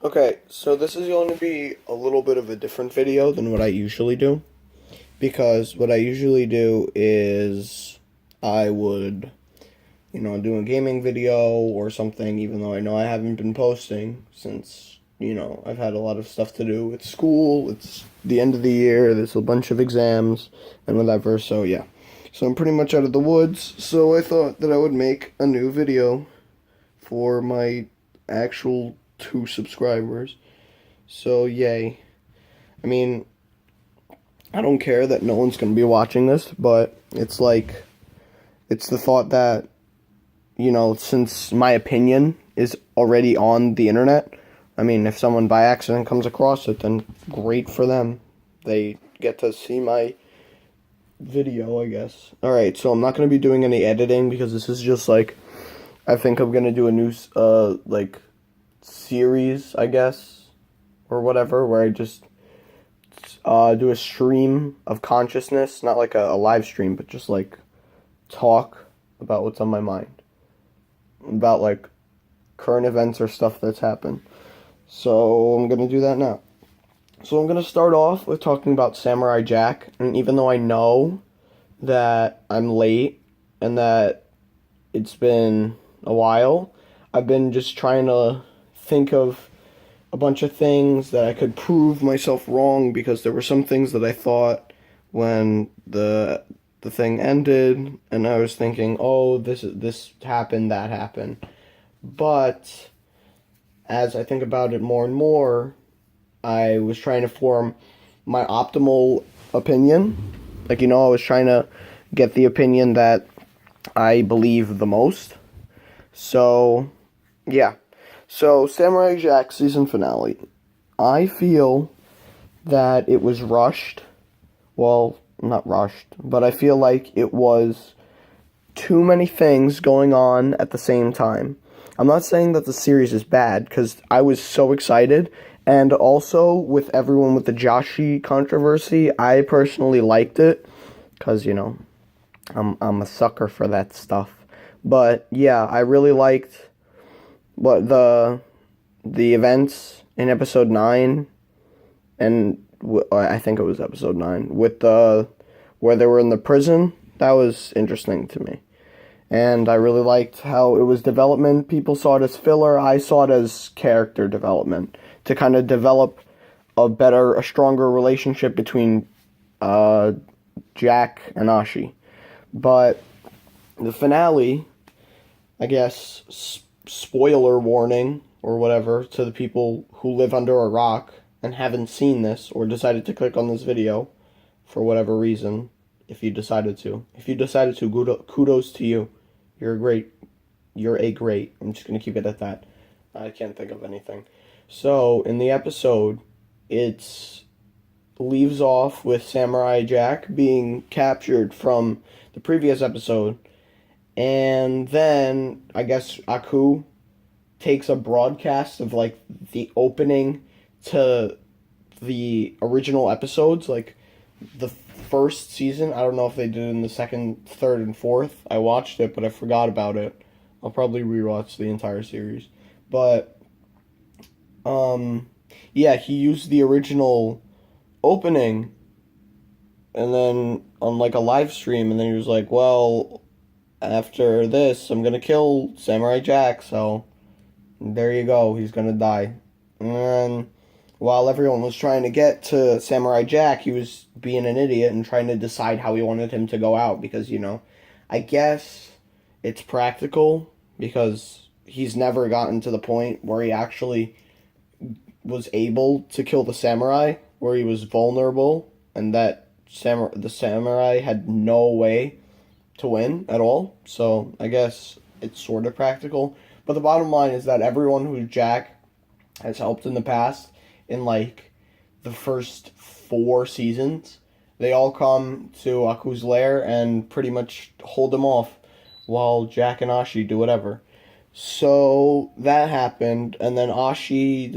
Okay, so this is going to be a little bit of a different video than what I usually do. Because what I usually do is I would, do a gaming video or something, even though I know I haven't been posting since, I've had a lot of stuff to do with school. It's the end of the year, there's a bunch of exams and whatever, so yeah. So I'm pretty much out of the woods, so I thought that I would make a new video for my actual 2 subscribers. So, yay. I mean, I don't care that no one's going to be watching this, but it's the thought that, since my opinion is already on the internet, I mean, if someone by accident comes across it, then great for them. They get to see my video, I guess. Alright, so I'm not going to be doing any editing because this is just I think I'm going to do a new, series, I guess, or whatever, where I just do a stream of consciousness, not like a live stream, but just talk about what's on my mind, about current events or stuff that's happened. So I'm gonna do that now. So I'm gonna start off with talking about Samurai Jack, and even though I know that I'm late and that it's been a while, I've been just trying to think of a bunch of things that I could prove myself wrong, because there were some things that I thought when the thing ended, and I was thinking, oh, this happened, that happened. But as I think about it more and more, I was trying to form my optimal opinion. I was trying to get the opinion that I believe the most. So, yeah. So, Samurai Jack season finale. I feel that it was rushed. Well, not rushed, but I feel like it was too many things going on at the same time. I'm not saying that the series is bad, because I was so excited, and also with everyone with the Joshi controversy, I personally liked it, because, I'm a sucker for that stuff. But, yeah, I really liked what the events in episode 9, and I think it was episode 9, with where they were in the prison. That was interesting to me. And I really liked how it was development. People saw it as filler. I saw it as character development, to kind of develop a stronger relationship between Jack and Ashi. But the finale, I guess, spoiler warning or whatever to the people who live under a rock and haven't seen this or decided to click on this video for whatever reason. If you decided to, kudos to you. You're great. You're a great. I'm just gonna keep it at that. I can't think of anything. So in the episode, it leaves off with Samurai Jack being captured from the previous episode, and then I guess Aku takes a broadcast of the opening to the original episodes, the first season. I don't know if they did it in the second, third, and fourth. I watched it, but I forgot about it. I'll probably rewatch the entire series. But yeah, he used the original opening and then on a live stream, and then he was like, well, after this I'm gonna kill Samurai Jack, so there you go, he's gonna die. And while everyone was trying to get to Samurai Jack, he was being an idiot and trying to decide how he wanted him to go out, because, I guess it's practical, because he's never gotten to the point where he actually was able to kill the samurai, where he was vulnerable, and that the samurai had no way to win at all. So I guess it's sort of practical. But the bottom line is that everyone who Jack has helped in the past, in the first 4 seasons, they all come to Aku's lair and pretty much hold him off while Jack and Ashi do whatever. So that happened, and then Aku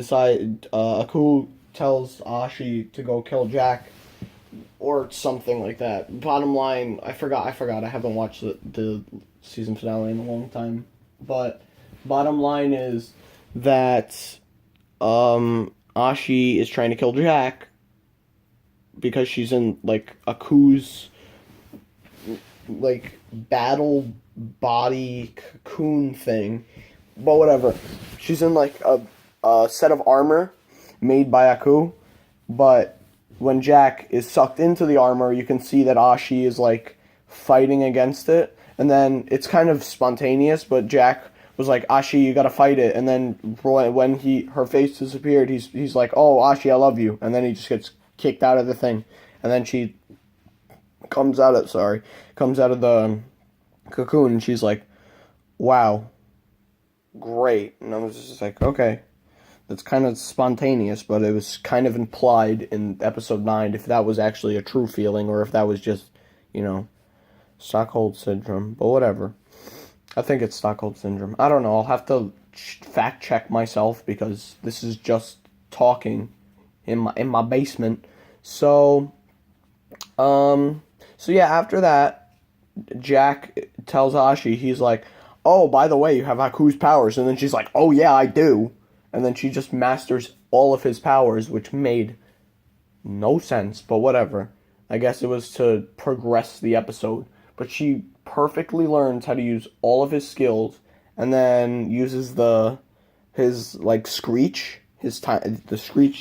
tells Ashi to go kill Jack, or something like that. Bottom line, I forgot. I haven't watched the season finale in a long time. But bottom line is that Ashi is trying to kill Jack because she's in like Aku's like battle body cocoon thing. But whatever. She's in like a set of armor made by Aku, but when Jack is sucked into the armor, you can see that Ashi is like fighting against it, and then it's kind of spontaneous, but Jack was like, Ashi, you gotta fight it, and then when her face disappeared, he's like, oh, Ashi, I love you, and then he just gets kicked out of the thing, and then she comes out of the cocoon, and she's like, wow, great, and I was just like, okay. That's kind of spontaneous, but it was kind of implied in episode 9 if that was actually a true feeling or if that was just, Stockholm Syndrome. But whatever. I think it's Stockholm Syndrome. I don't know. I'll have to fact check myself because this is just talking in my basement. So yeah, after that, Jack tells Ashi, he's like, oh, by the way, you have Aku's powers. And then she's like, oh yeah, I do. And then she just masters all of his powers, which made no sense, but whatever. I guess it was to progress the episode. But she perfectly learns how to use all of his skills, and then uses the screech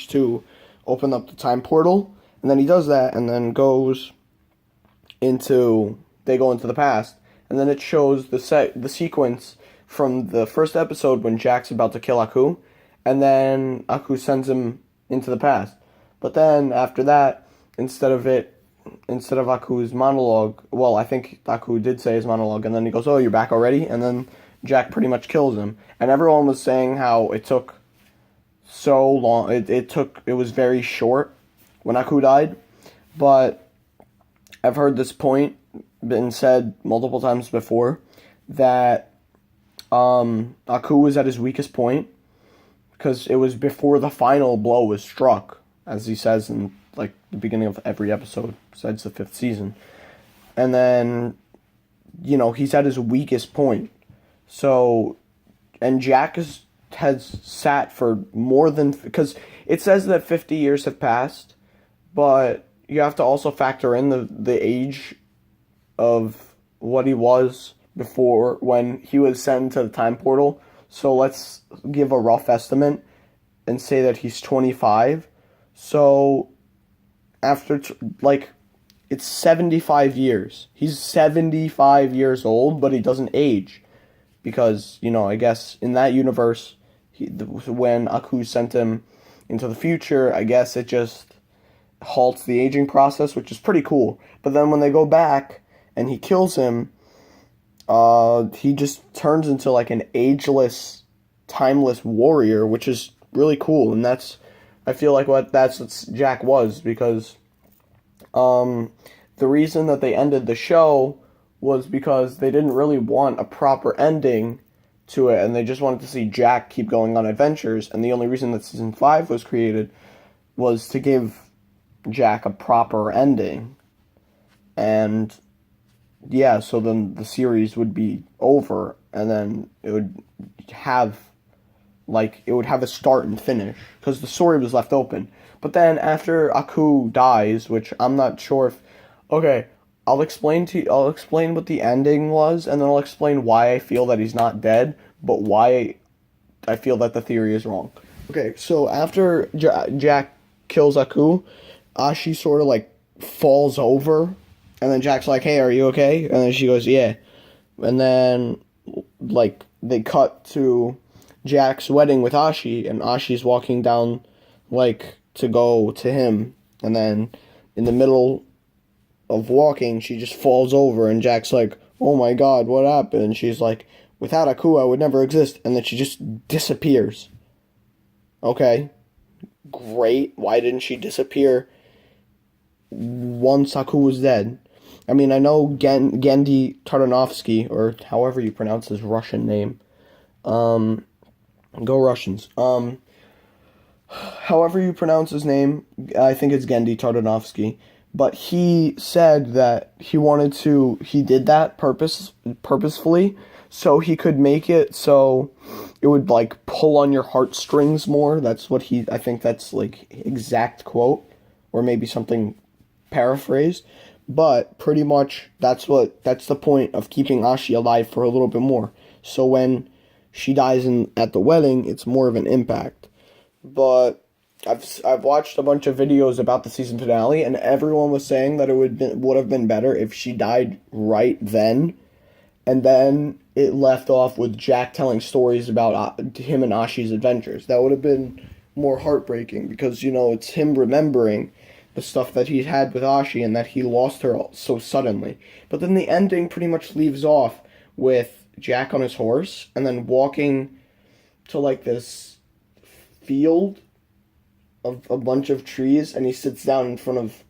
to open up the time portal. And then he does that, and then they go into the past, and then it shows the sequence from the first episode when Jack's about to kill Aku. And then Aku sends him into the past. But then after that, instead of Aku's monologue, well, I think Aku did say his monologue, and then he goes, oh, you're back already? And then Jack pretty much kills him. And everyone was saying how it took so long. It was very short when Aku died. But I've heard this point been said multiple times before, that Aku was at his weakest point, because it was before the final blow was struck, as he says in like the beginning of every episode, besides the 5th season. And then, he's at his weakest point. So, and Jack has sat for more than, because it says that 50 years have passed, but you have to also factor in the age of what he was before when he was sent into the time portal. So let's give a rough estimate and say that he's 25. So after, it's 75 years. He's 75 years old, but he doesn't age. Because, I guess in that universe, when Aku sent him into the future, I guess it just halts the aging process, which is pretty cool. But then when they go back and he kills him, he just turns into like an ageless, timeless warrior, which is really cool. And I feel like that's what Jack was, because the reason that they ended the show was because they didn't really want a proper ending to it, and they just wanted to see Jack keep going on adventures. And the only reason that season 5 was created was to give Jack a proper ending. And yeah, so then the series would be over, and then it would have a start and finish, because the story was left open. But then after Aku dies, which I'm not sure if, okay, I'll explain what the ending was, and then I'll explain why I feel that he's not dead, but why I feel that the theory is wrong. Okay, so after Jack kills Aku, Ashi sort of falls over. And then Jack's like, hey, are you okay? And then she goes, yeah. And then, they cut to Jack's wedding with Ashi, and Ashi's walking down, to go to him. And then, in the middle of walking, she just falls over, and Jack's like, oh my god, what happened? And she's like, without Aku, I would never exist. And then she just disappears. Okay. Great. Why didn't she disappear once Aku was dead? I mean, I know Genndy Tartakovsky, or however you pronounce his Russian name. Go Russians. However you pronounce his name, I think it's Genndy Tartakovsky. But he said that he did that purposefully so he could make it so it would like pull on your heartstrings more. That's what I think that's like exact quote, or maybe something paraphrased. But pretty much that's the point of keeping Ashi alive for a little bit more. So when she dies at the wedding, it's more of an impact. But I've watched a bunch of videos about the season finale, and everyone was saying that it would have been better if she died right then, and then it left off with Jack telling stories about him and Ashi's adventures. That would have been more heartbreaking because it's him remembering the stuff that he had with Ashi and that he lost her so suddenly. But then the ending pretty much leaves off with Jack on his horse and then walking to like this field of a bunch of trees, and he sits down in front of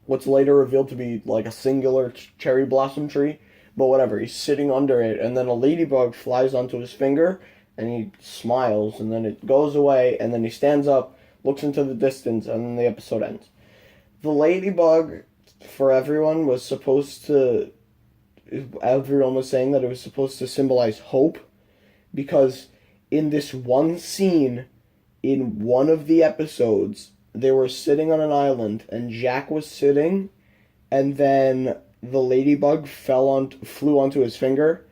what's later revealed to be like a singular cherry blossom tree. But whatever, he's sitting under it, and then a ladybug flies onto his finger, and he smiles, and then it goes away, and then he stands up, looks into the distance, and then the episode ends. The ladybug, for everyone, was saying that it was supposed to symbolize hope, because in this one scene, in one of the episodes, they were sitting on an island, and Jack was sitting, and then the ladybug flew onto his finger,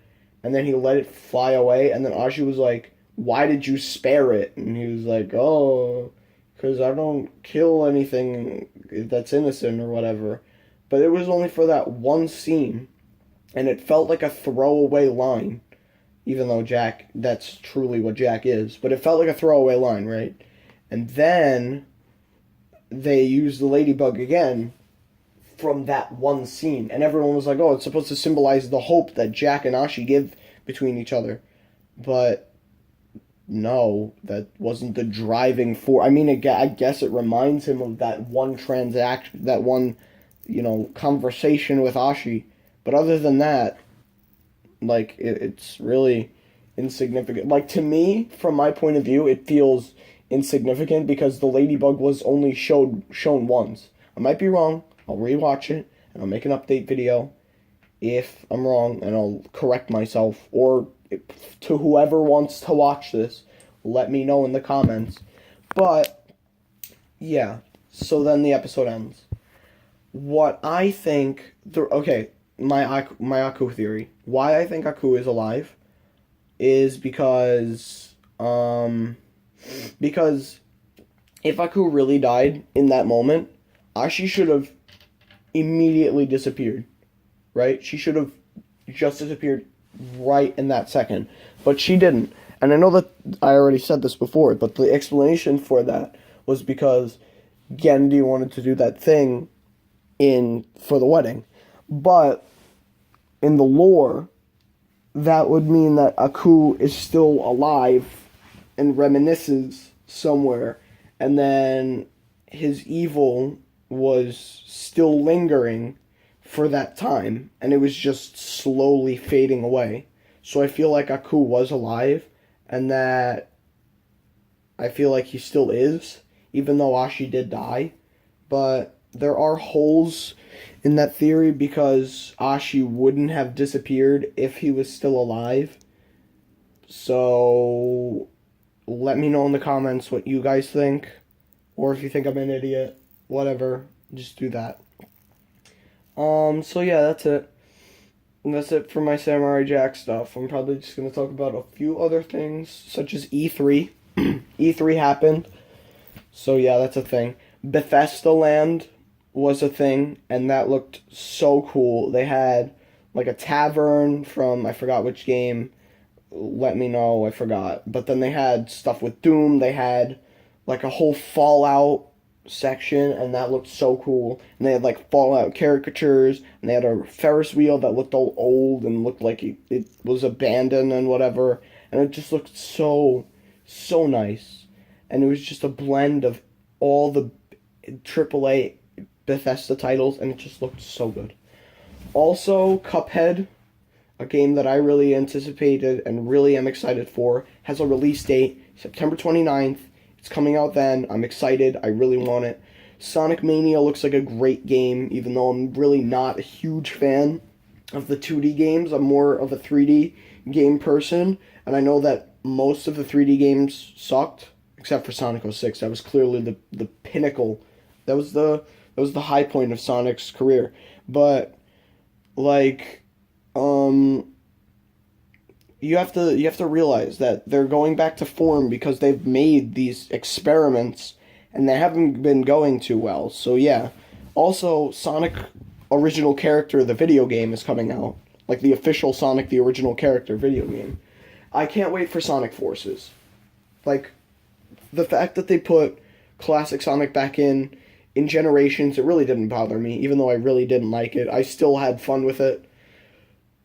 and then he let it fly away, and then Ashi was like, "Why did you spare it?" And he was like, "Oh, because I don't kill anything that's innocent or whatever." But it was only for that one scene, and it felt like a throwaway line, even though that's truly what Jack is, but it felt like a throwaway line, right? And then they used the ladybug again from that one scene, and everyone was like, "Oh, it's supposed to symbolize the hope that Jack and Ashi give between each other," but no, that wasn't the driving force. I mean, I guess it reminds him of that one transaction, that one, conversation with Ashi, but other than that, like, it's really insignificant. Like, to me, from my point of view, it feels insignificant because the ladybug was only shown once. I might be wrong. I'll rewatch it, and I'll make an update video if I'm wrong, and I'll correct myself. Or to whoever wants to watch this, let me know in the comments. But, yeah, so then the episode ends. What I think... my Aku theory. Why I think Aku is alive is because if Aku really died in that moment, Ashi should have immediately disappeared, right? She should have just disappeared right in that second, but she didn't. And I know that I already said this before, but the explanation for that was because Gendy wanted to do that thing for the wedding. But in the lore, that would mean that Aku is still alive and reminisces somewhere, and then his evil was still lingering for that time, and it was just slowly fading away. So I feel like Aku was alive, and that I feel like he still is, even though Ashi did die. But there are holes in that theory because Ashi wouldn't have disappeared if he was still alive. So let me know in the comments what you guys think, or if you think I'm an idiot, whatever, just do that. So yeah, that's it. And that's it for my Samurai Jack stuff. I'm probably just going to talk about a few other things, such as E3. E3 happened. So yeah, that's a thing. Bethesda Land was a thing, and that looked so cool. They had like a tavern from, I forgot which game. Let me know, I forgot. But then they had stuff with Doom. They had like a whole Fallout section, and that looked so cool. And they had like Fallout caricatures, and they had a Ferris wheel that looked all old and looked like it was abandoned and whatever. And it just looked so nice. And it was just a blend of all the AAA Bethesda titles, and it just looked so good. Also, Cuphead, a game that I really anticipated and really am excited for, has a release date, September 29th. It's coming out then. I'm excited. I really want it. Sonic Mania looks like a great game, even though I'm really not a huge fan of the 2D games. I'm more of a 3D game person, and I know that most of the 3D games sucked, except for Sonic 06. That was clearly the pinnacle. That was the high point of Sonic's career. But like, um, you have to realize that they're going back to form because they've made these experiments and they haven't been going too well. So yeah. Also, Sonic original character the video game is coming out. Like the official Sonic the original character video game. I can't wait for Sonic Forces. Like the fact that they put classic Sonic back in Generations, it really didn't bother me even though I really didn't like it. I still had fun with it.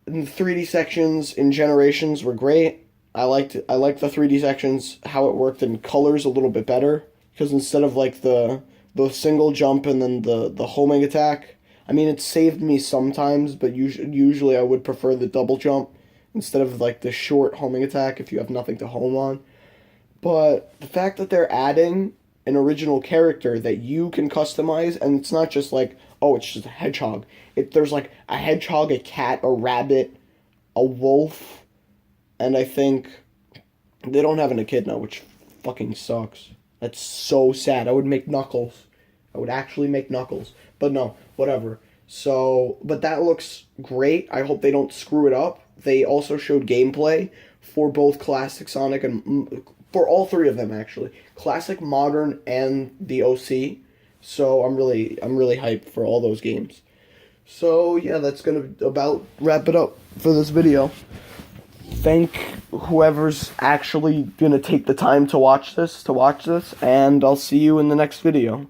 And the 3D sections in Generations were great. I liked the 3D sections, how it worked in colors a little bit better because instead of like the single jump and then the homing attack, I mean it saved me sometimes, but usually I would prefer the double jump instead of like the short homing attack if you have nothing to home on. But the fact that they're adding an original character that you can customize, and it's not just like, oh, it's just a hedgehog. There's like a hedgehog, a cat, a rabbit, a wolf, and I think they don't have an echidna, which fucking sucks. That's so sad. I would make Knuckles. I would actually make Knuckles. But no, whatever. So, but that looks great. I hope they don't screw it up. They also showed gameplay for both Classic Sonic and for all three of them actually. Classic, Modern, and the OC. So I'm really hyped for all those games. So yeah, that's gonna about wrap it up for this video. Thank whoever's actually gonna take the time to watch this, and I'll see you in the next video.